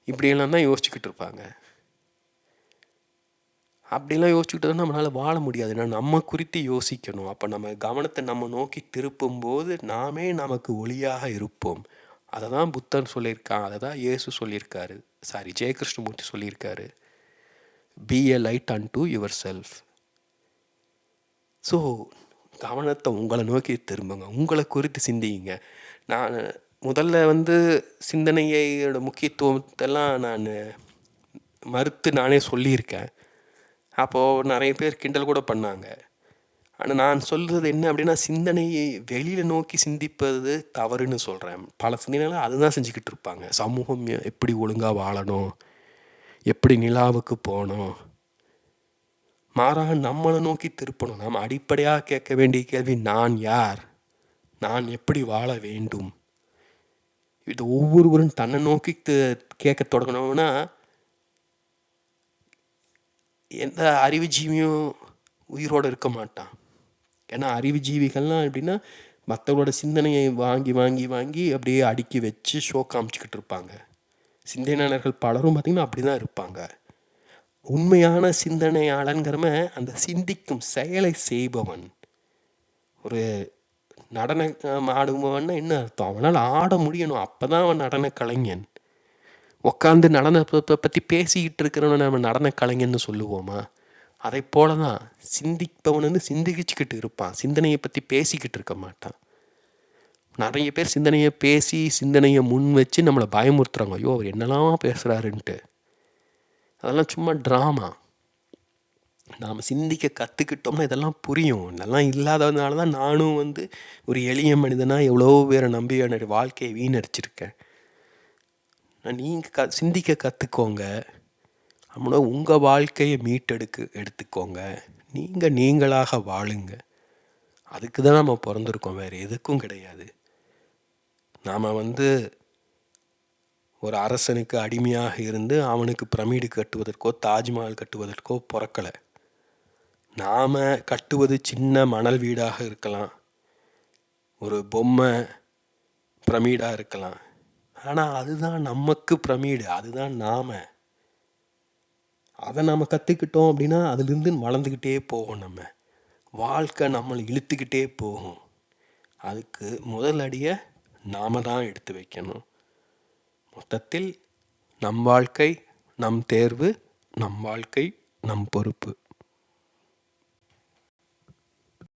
A: இப்படியெல்லாம் தான் யோசிச்சுக்கிட்டு இருப்பாங்க. அப்படிலாம் யோசிச்சுக்கிட்டு தான் நம்மளால் வாழ முடியாது. ஏன்னா நம்ம குறித்து யோசிக்கணும். அப்போ நம்ம கவனத்தை நம்ம நோக்கி திருப்பும்போது நாமே நமக்கு ஒளியாக இருப்போம். அதை தான் புத்தன் சொல்லியிருக்கான், அதை தான் இயேசு சொல்லியிருக்காரு, ஜெய கிருஷ்ணமூர்த்தி சொல்லியிருக்காரு, B a light and your self. So கவனத்தை உங்களை நோக்கி திரும்புங்க, உங்களை குறித்து சிந்திங்க. நான் முதல்ல சிந்தனையோட முக்கியத்துவத்தெல்லாம் நான் மறுத்து நானே சொல்லியிருக்கேன். அப்போது நிறைய பேர் கிண்டல் கூட பண்ணாங்க. ஆனால் நான் சொல்கிறது என்ன அப்படின்னா, சிந்தனையை வெளியில் நோக்கி சிந்திப்பது தவறுன்னு சொல்கிறேன். பல சிந்தனைகளை அதுதான் செஞ்சுக்கிட்டு இருப்பாங்க. சமூகம் எப்படி ஒழுங்காக வாழணும், எப்படி நிலாவுக்கு போகணும். மாறாக நம்மளை நோக்கி திருப்பணும். நாம் அடிப்படையாக கேட்க வேண்டிய கேள்வி, நான் யார், நான் எப்படி வாழ வேண்டும். இது ஒவ்வொருவரும் தன்னை நோக்கி கேட்க தொடங்கணும்னா எந்த அறிவுஜீவியும் உயிரோடு இருக்க மாட்டான். ஏன்னா அறிவுஜீவிகள்லாம் எப்படின்னா மற்றவங்களோட சிந்தனையை வாங்கி வாங்கி வாங்கி அப்படியே அடுக்கி வச்சு ஷோ காமிச்சிக்கிட்டு இருப்பாங்க. சிந்தனையாளர்கள் பலரும் பார்த்திங்கன்னா அப்படி தான் இருப்பாங்க. உண்மையான சிந்தனையாளன்கிறவன் அந்த சிந்திக்கும் செயலை செய்பவன். ஒரு நடனம் ஆடுபவன்னா என்ன அர்த்தம், அவனால் ஆட முடியணும், அப்போ தான் அவன் நடன கலைஞன். உட்காந்து நடனத்தை பற்றி பேசிக்கிட்டு இருக்கிறவன் நம்ம நடன கலைஞன்னு சொல்லுவோமா? அதை போல தான் சிந்திப்பவன் சிந்திச்சுக்கிட்டு இருப்பான், சிந்தனையை பற்றி பேசிக்கிட்டு இருக்க மாட்டான். நிறைய பேர் சிந்தனையை பேசி சிந்தனையை முன் வச்சு நம்மளை பயமுறுத்துறாங்க. ஐயோ அவர் என்னெல்லாம் பேசுகிறாருன்ட்டு. அதெல்லாம் சும்மா ட்ராமா. நாம் சிந்திக்க கற்றுக்கிட்டோம்னா இதெல்லாம் புரியும். இதெல்லாம் இல்லாததுனால தான் நானும் ஒரு எளிய மனிதனாக எவ்வளோ பேரை நம்பி என்னுடைய வாழ்க்கையை வீணடிச்சிருக்கேன். நீங்கள் சிந்திக்க கற்றுக்கோங்க. அப்படின்னா உங்கள் வாழ்க்கையை எடுத்துக்கோங்க. நீங்களாக வாழுங்க. அதுக்கு தான் நம்ம பிறந்திருக்கோம், வேறு எதுக்கும் கிடையாது. நாம் ஒரு அரசனுக்கு அடிமையாக இருந்து அவனுக்கு பிரமிடு கட்டுவதற்கோ தாஜ்மஹால் கட்டுவதற்கோ பிறக்கலை. நாம் கட்டுவது சின்ன மணல் வீடாக இருக்கலாம், ஒரு பொம்மை பிரமிடாக இருக்கலாம். ஆனால் அதுதான் நமக்கு பிரமிடு, அதுதான் நாம். அதை நாம் கற்றுக்கிட்டோம் அப்படின்னா அதுலேருந்து வளர்ந்துக்கிட்டே போகும். நம்ம வாழ்க்கை நம்மளை இழுத்துக்கிட்டே போகும். அதுக்கு முதல் அடியை நாம் தான் எடுத்து வைக்கணும். மொத்தத்தில் நம் வாழ்க்கை நம் தேர்வு, நம் வாழ்க்கை நம் பொறுப்பு.